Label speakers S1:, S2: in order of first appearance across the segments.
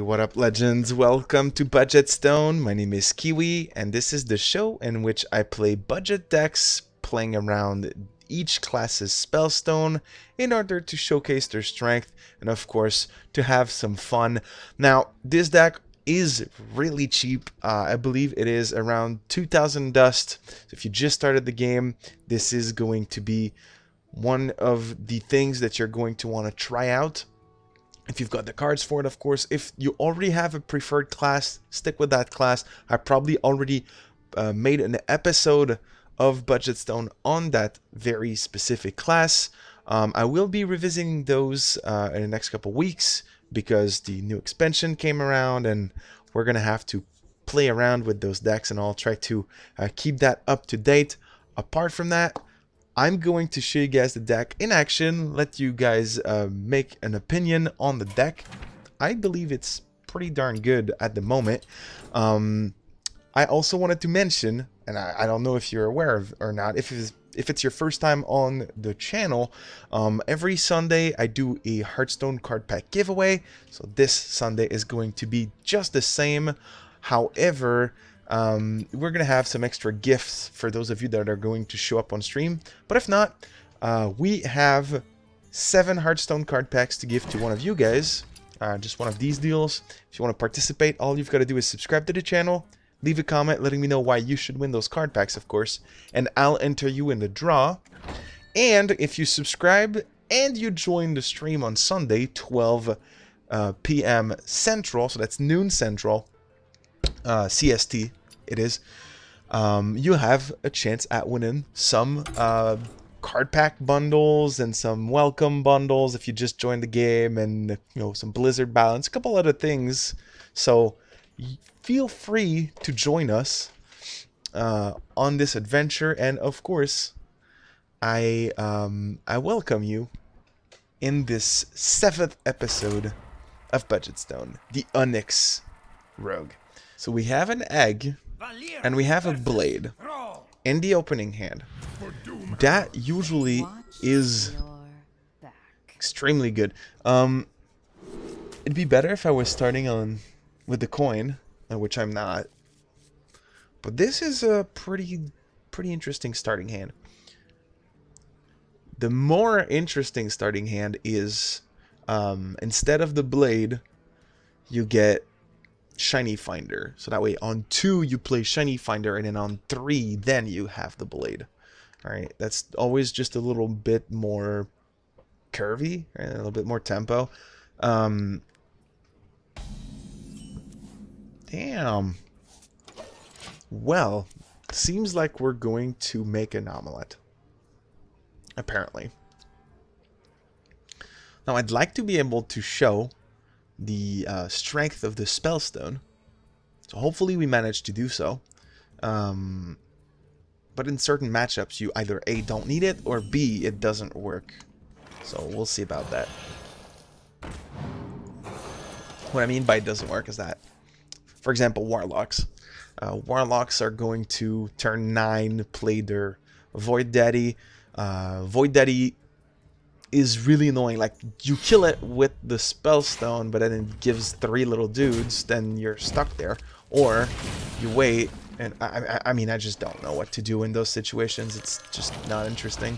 S1: what up, legends? Welcome to Budgetstone. My name is Kiwi, and this is the show in which I play budget decks, playing around each class's spellstone in order to showcase their strength and, of course, to have some fun. Now, this deck is really cheap. I believe it is around 2,000 dust. So if you just started the game, this is going to be one of the things that you're going to want to try out. If you've got the cards for it, of course. If you already have a preferred class, stick with that class. I probably already made an episode of Budgetstone on that very specific class. I will be revisiting those in the next couple weeks because the new expansion came around and we're going to have to play around with those decks, and I'll try to keep that up to date. Apart from that, I'm going to show you guys the deck in action, let you guys make an opinion on the deck. I believe it's pretty darn good at the moment. I also wanted to mention, and I don't know if you're aware of or not, if it's your first time on the channel, every Sunday I do a Hearthstone card pack giveaway. So this Sunday is going to be just the same. However, we're gonna have some extra gifts for those of you that are going to show up on stream, but if not, we have 7 Hearthstone card packs to give to one of you guys. Just one of these deals. If you want to participate, all you've got to do is subscribe to the channel, leave a comment letting me know why you should win those card packs, of course, and I'll enter you in the draw. And if you subscribe and you join the stream on Sunday 12 p.m. Central, so that's noon Central, CST it is, you have a chance at winning some card pack bundles and some welcome bundles if you just joined the game, and some Blizzard balance, a couple other things. So feel free to join us on this adventure, and of course I welcome you in this 7th episode of Budgetstone, the Onyx Rogue. So we have an egg, and we have a blade in the opening hand. That usually is extremely good. It'd be better if I was starting on with the coin, which I'm not. But this is a pretty interesting starting hand. The more interesting starting hand is, instead of the blade, you get Shiny Finder. So that way on 2 you play Shiny Finder, and then on 3 then you have the blade. Alright, that's always just a little bit more curvy, right? A little bit more tempo. Damn. Well, seems like we're going to make an omelet, apparently. Now I'd like to be able to show the strength of the spellstone, so hopefully we manage to do so. But in certain matchups you either A, don't need it, or B, it doesn't work. So we'll see about that. What I mean by it doesn't work is that, for example, Warlocks. Warlocks are going to turn 9 play their Void Daddy. Void Daddy is really annoying. Like, you kill it with the spellstone, but then it gives 3 little dudes, then you're stuck there. Or you wait, and I mean, I just don't know what to do in those situations. It's just not interesting.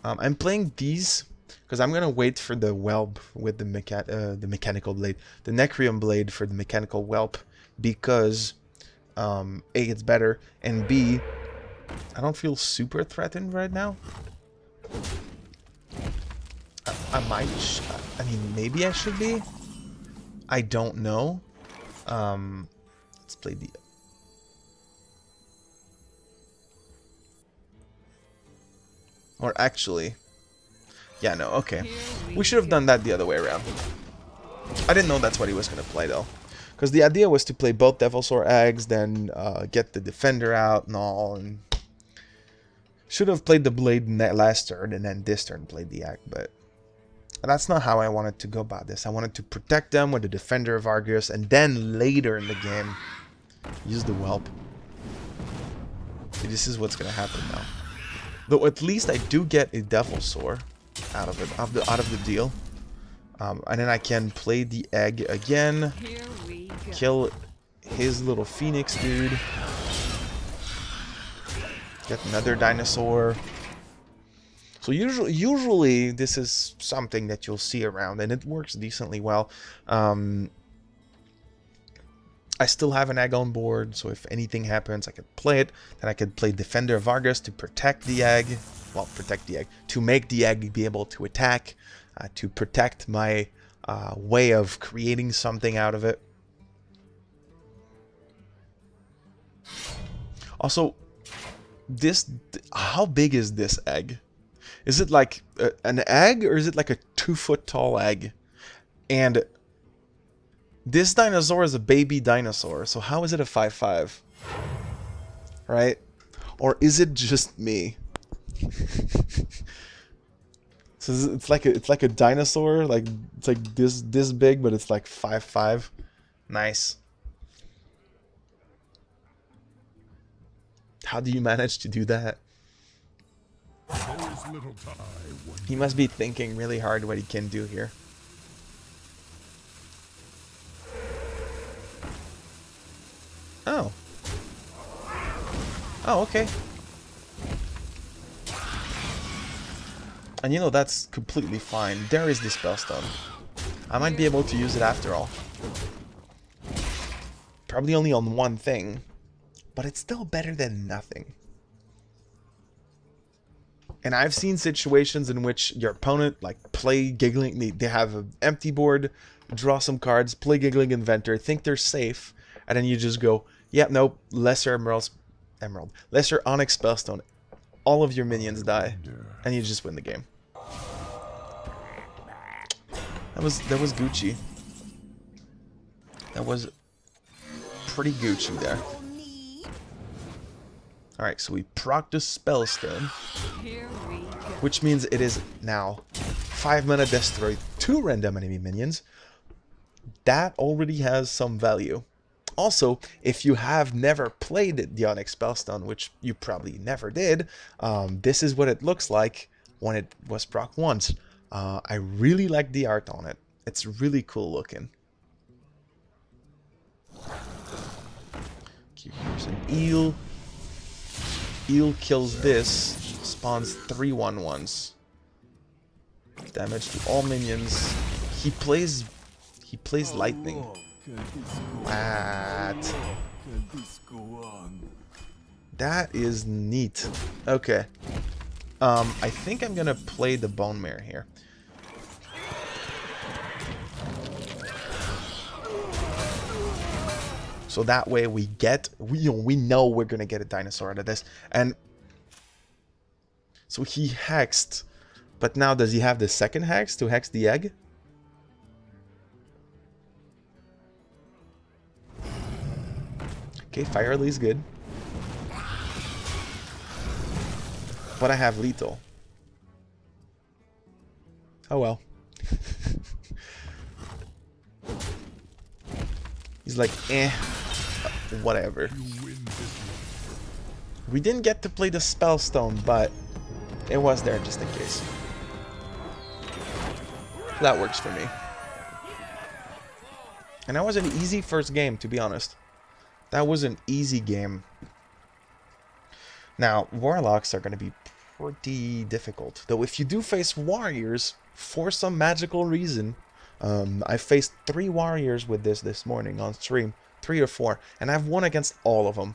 S1: I'm playing these because I'm gonna wait for the whelp with the mechanical blade, the Necrium blade for the mechanical whelp, because A, it's better, and B, I don't feel super threatened right now. I mean, maybe I should be. I don't know. Let's play the... Or actually... Yeah, no, okay. We should have done that the other way around. I didn't know that's what he was going to play, though. Because the idea was to play both Devilsaur eggs, then get the defender out and all, and... Should have played the blade last turn, and then this turn played the egg, but... That's not how I wanted to go about this. I wanted to protect them with the Defender of Argus, and then later in the game, use the whelp. See, this is what's gonna happen now. Though at least I do get a Devilsaur out of it, out of the deal. And then I can play the egg again, kill his little phoenix dude, get another dinosaur. So usually this is something that you'll see around, and it works decently well. I still have an egg on board, so if anything happens, I could play it. Then I could play Defender of Argus to protect the egg. Well, protect the egg. To make the egg be able to attack. To protect my way of creating something out of it. Also, how big is this egg? Is it like an egg, or is it like a 2-foot tall egg? And this dinosaur is a baby dinosaur, so how is it a 5'5"? Right? Or is it just me? So it's like a dinosaur, like it's like this big, but it's like 5'5". Nice. How do you manage to do that? He must be thinking really hard what he can do here. Oh. Oh, okay. And you know, that's completely fine. There is the Spellstone. I might be able to use it after all. Probably only on one thing, but it's still better than nothing. And I've seen situations in which your opponent, like, play Giggling, they have an empty board, draw some cards, play Giggling Inventor, think they're safe, and then you just go, yeah, nope, lesser lesser Onyx Spellstone. All of your minions die, and you just win the game. That was Gucci. That was pretty Gucci there. Alright, so we proc the Spellstone, which means it is now 5 mana destroy 2 random enemy minions. That already has some value. Also, if you have never played the Onyx Spellstone, which you probably never did, this is what it looks like when it was proc once. I really like the art on it. It's really cool looking. Okay, here's an eel. Eel kills this, spawns 3 1/1s. Damage to all minions. He plays lightning. What? That is neat. Okay. I think I'm gonna play the Bone Mare here. So that way we know we're gonna get a dinosaur out of this. And so he hexed, but now does he have the second hex to hex the egg? Okay, Fire Release good. But I have lethal. Oh well. He's like, eh, whatever. We didn't get to play the Spellstone, but it was there just in case. That works for me. And that was an easy first game, to be honest. That was an easy game. Now, Warlocks are going to be pretty difficult. Though if you do face Warriors, for some magical reason, I faced 3 Warriors with this morning on stream. 3 or 4. And I've won against all of them.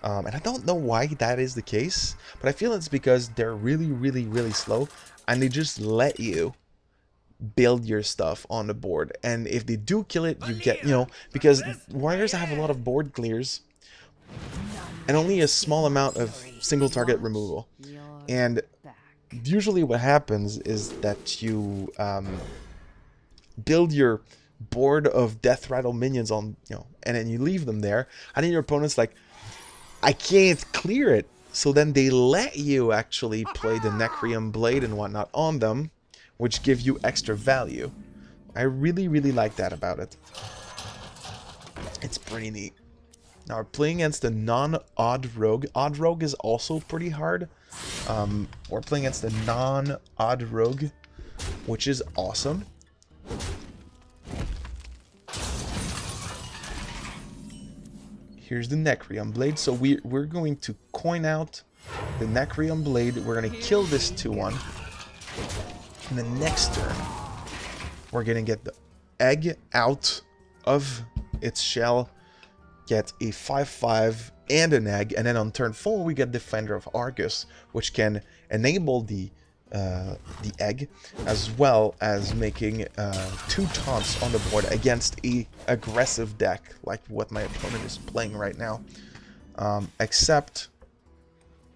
S1: And I don't know why that is the case. But I feel it's because they're really slow. And they just let you build your stuff on the board. And if they do kill it, you get, you know, because Warriors have a lot of board clears. And only a small amount of single target removal. And usually what happens is that you build your board of death rattle minions on, you know, and then you leave them there, and then your opponent's like, I can't clear it. So then they let you actually play the Necrium Blade and whatnot on them, which give you extra value. I really like that about it. It's pretty neat. Now we're playing against a non-odd rogue. Odd rogue is also pretty hard. We're playing against a non-odd rogue, which is awesome. Here's the Necreon Blade. So we're going to coin out the Necreon Blade. We're going to kill this 2-1. And the next turn, we're going to get the egg out of its shell, get a 5/5 and an egg, and then on turn 4 we get Defender of Argus, which can enable the egg, as well as making 2 taunts on the board against a aggressive deck like what my opponent is playing right now. Except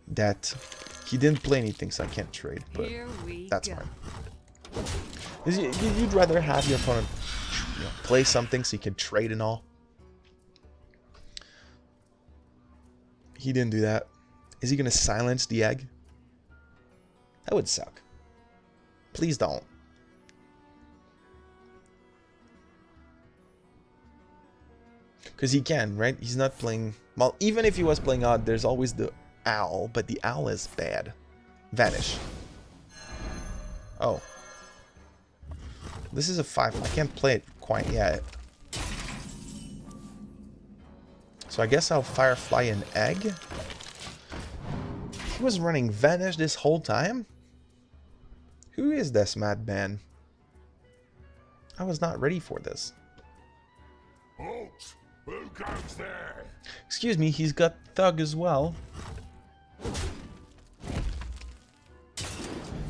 S1: that he didn't play anything, so I can't trade, but that's fine. You'd rather have your opponent, you know, play something so you can trade and all. He didn't do that. Is he going to silence the egg? That would suck. Please don't. Because he can, right? He's not playing... Well, even if he was playing odd, there's always the owl, but the owl is bad. Vanish. Oh. This is a 5. I can't play it quite yet. So I guess I'll Firefly an egg. He was running Vanish this whole time? Who is this madman? I was not ready for this.
S2: Halt! Who comes there?
S1: Excuse me, he's got Thug as well.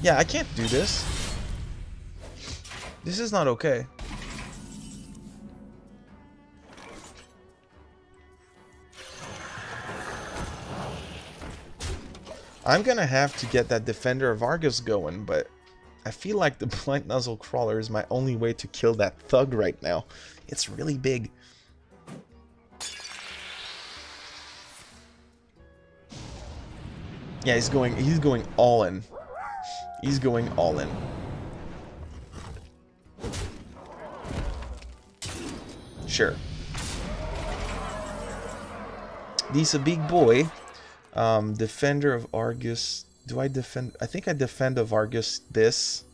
S1: Yeah, I can't do this. This is not okay. I'm gonna have to get that Defender of Argus going, but I feel like the Blind Nuzzle Crawler is my only way to kill that Thug right now. It's really big. Yeah, he's going all in. He's going all in. Sure. He's a big boy. Defender of Argus. Do I defend? I think I defend of Argus this.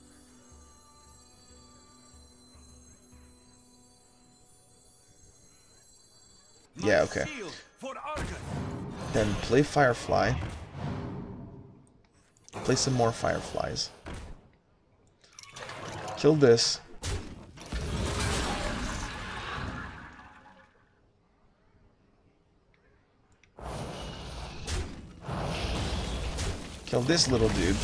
S1: Yeah, okay. Then play Firefly. Play some more Fireflies. Kill this. Kill this little dude.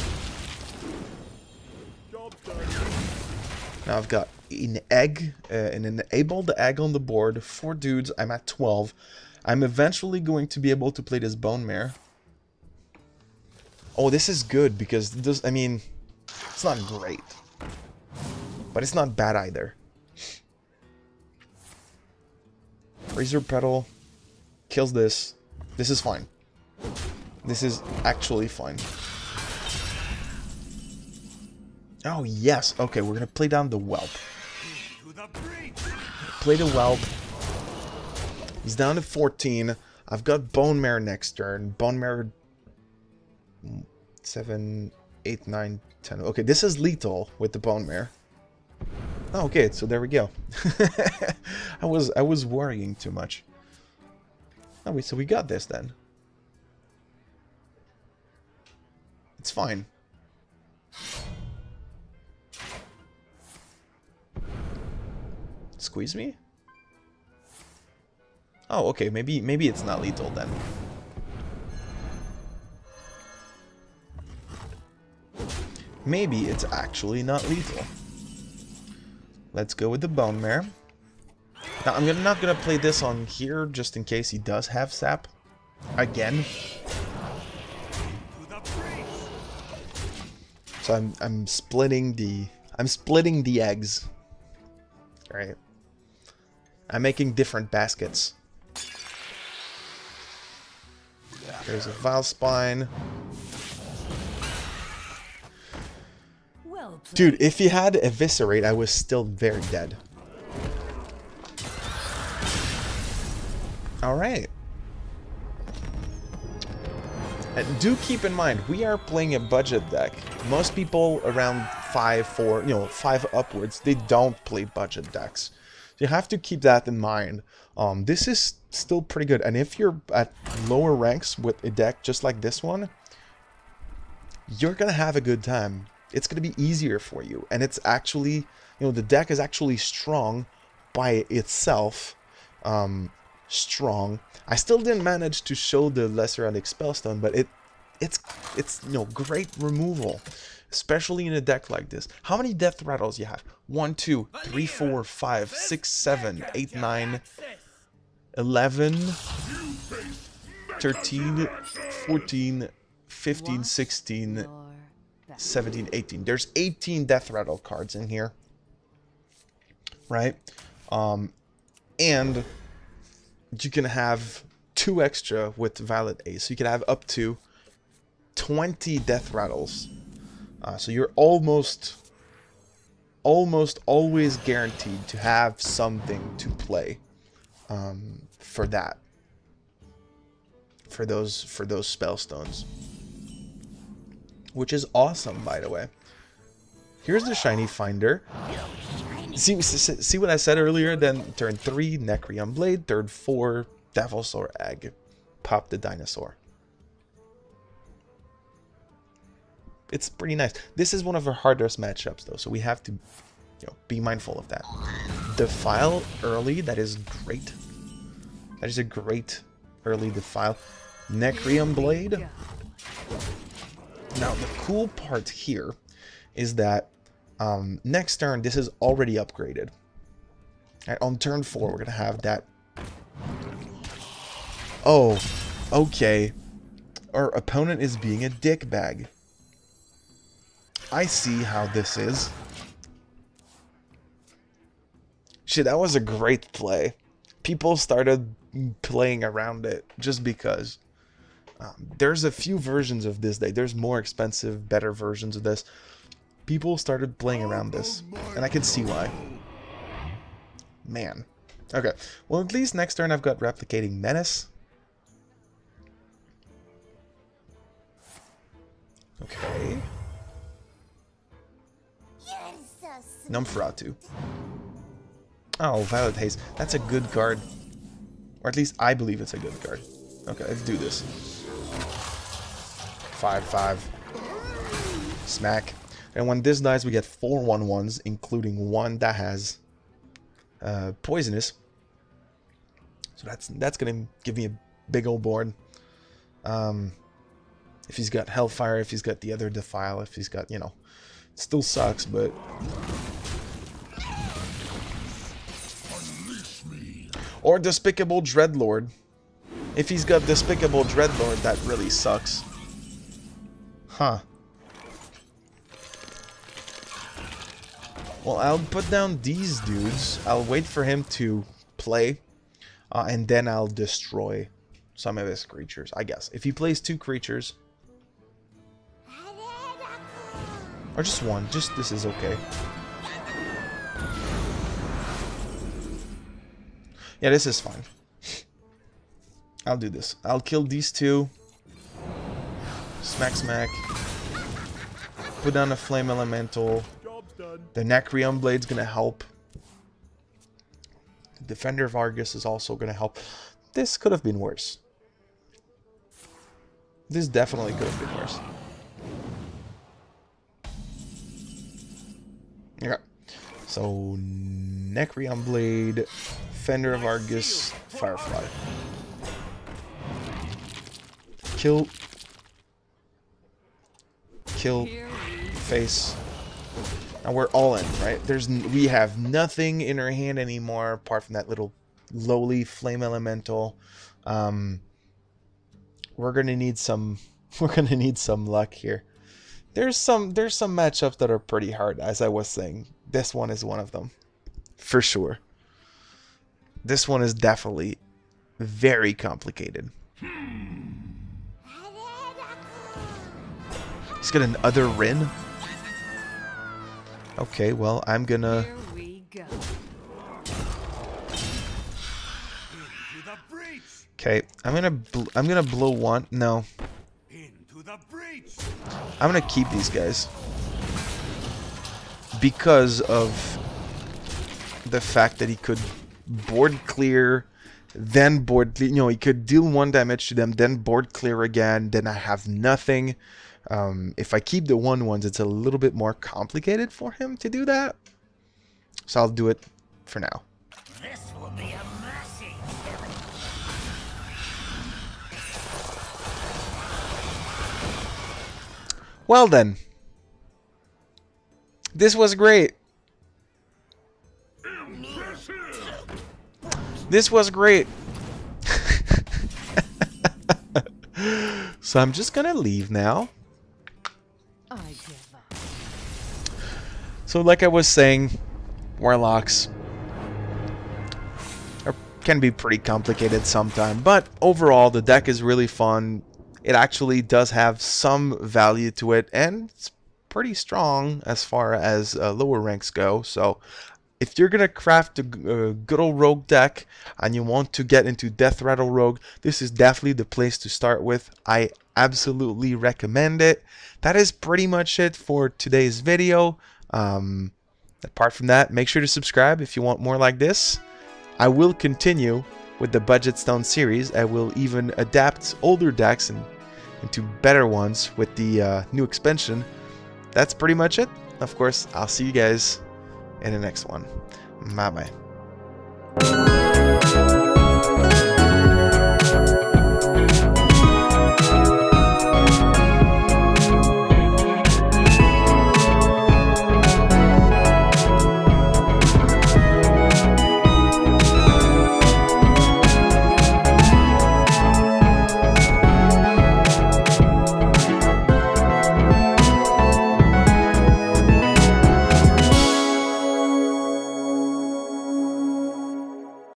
S1: Now I've got an egg, an enabled egg on the board. 4 dudes. I'm at 12. I'm eventually going to be able to play this Bone Mare. Oh, this is good because this, I mean, it's not great, but it's not bad either. Razor Petal kills this. This is fine. This is actually fine. Oh, yes. Okay, we're going to play down the Whelp. Play the Whelp. He's down to 14. I've got Bone Mare next turn. Bone Mare 7, 8, 9, 10. Okay, this is lethal with the Bone Mare. Oh, okay, so there we go. I was worrying too much. Oh, wait, so we got this then. It's fine. Squeeze me? Oh, okay, maybe it's not lethal then. Maybe it's actually not lethal. Let's go with the Bone Mare. Now, I'm not gonna play this on here just in case he does have sap. Again. So I'm splitting the eggs. Alright. I'm making different baskets. There's a Vilespine.
S3: Well played.
S1: Dude, if he had Eviscerate, I was still very dead. Alright. Do keep in mind, we are playing a budget deck. Most people around 5, 4, 5 upwards, they don't play budget decks. you have to keep that in mind. This is still pretty good, and if you're at lower ranks with a deck just like this one, you're gonna have a good time. It's gonna be easier for you, and it's actually, the deck is actually strong by itself. Strong. I still didn't manage to show the lesser Onyx Spellstone, but it's great removal, especially in a deck like this. How many death rattles you have? 1, 2, 3, 4, 5, 6, 7, 8, 9, 11, 13, 14, 15, 16, 17, 18. There's 18 death rattle cards in here, right? And you can have 2 extra with Valid Ace, so you can have up to 20 death rattles. So you're almost always guaranteed to have something to play for that, for those spellstones, which is awesome, by the way. Here's the shiny finder. See what I said earlier? Then turn 3, Necreon Blade. Turn 4, Devilsaur Egg. Pop the dinosaur. It's pretty nice. This is one of our hardest matchups, though, so we have to, be mindful of that. Defile early. That is great. That is a great early Defile. Necreon Blade. Now the cool part here is that next turn, this is already upgraded. Right, on turn 4, we're going to have that. Oh, okay. Our opponent is being a dickbag. I see how this is. Shit, that was a great play. People started playing around it just because. There's a few versions of this deck. There's more expensive, better versions of this. People started playing around this, and I can see why. Man. Okay. Well, at least next turn I've got Replicating Menace. Okay. Numferatu. Oh, Violet Haze. That's a good card. Or at least I believe it's a good card. Okay, let's do this. 5/5. Smack. And when this dies, we get 4 1/1s, including one that has poisonous. So that's gonna give me a big old board. If he's got Hellfire, if he's got the other Defile, if he's got, it still sucks, but or Despicable Dreadlord. If he's got Despicable Dreadlord, that really sucks. Huh. Well, I'll put down these dudes. I'll wait for him to play. And then I'll destroy some of his creatures, I guess. If he plays 2 creatures. Or just 1. Just this is okay. Yeah, this is fine. I'll do this. I'll kill these 2. Smack, smack. Put down a Flame Elemental. The Necreon Blade's gonna help. The Defender of Argus is also gonna help. This could have been worse. This definitely could have been worse. Okay. So, Necreon Blade, Defender of Argus, Firefly. Kill. Kill. Face. Now we're all in, right? We have nothing in our hand anymore apart from that little lowly Flame Elemental. We're gonna need some luck here. There's some matchups that are pretty hard, as I was saying. This one is one of them, for sure. This one is definitely very complicated. He's got an other Rin. Okay, well, I'm gonna. Okay, I'm gonna blow one. No. I'm gonna keep these guys because of the fact that he could board clear, then board, you know, he could deal 1 damage to them, then board clear again, then I have nothing. If I keep the 1/1s, it's a little bit more complicated for him to do that. So I'll do it for now.
S2: This will be a mercy.
S1: Well then, this was great. This was great. So I'm just gonna leave now.
S3: I give up.
S1: So like I was saying, Warlocks can be pretty complicated sometimes, but overall the deck is really fun. It actually does have some value to it, and it's pretty strong as far as lower ranks go. So if you're gonna craft a good old rogue deck and you want to get into Death Rattle Rogue, this is definitely the place to start with. I absolutely recommend it. That is pretty much it for today's video. Apart from that, make sure to subscribe if you want more like this. I will continue with the Budgetstone series. I will even adapt older decks into better ones with the new expansion. That's pretty much it. Of course, I'll see you guys in the next one. Bye bye.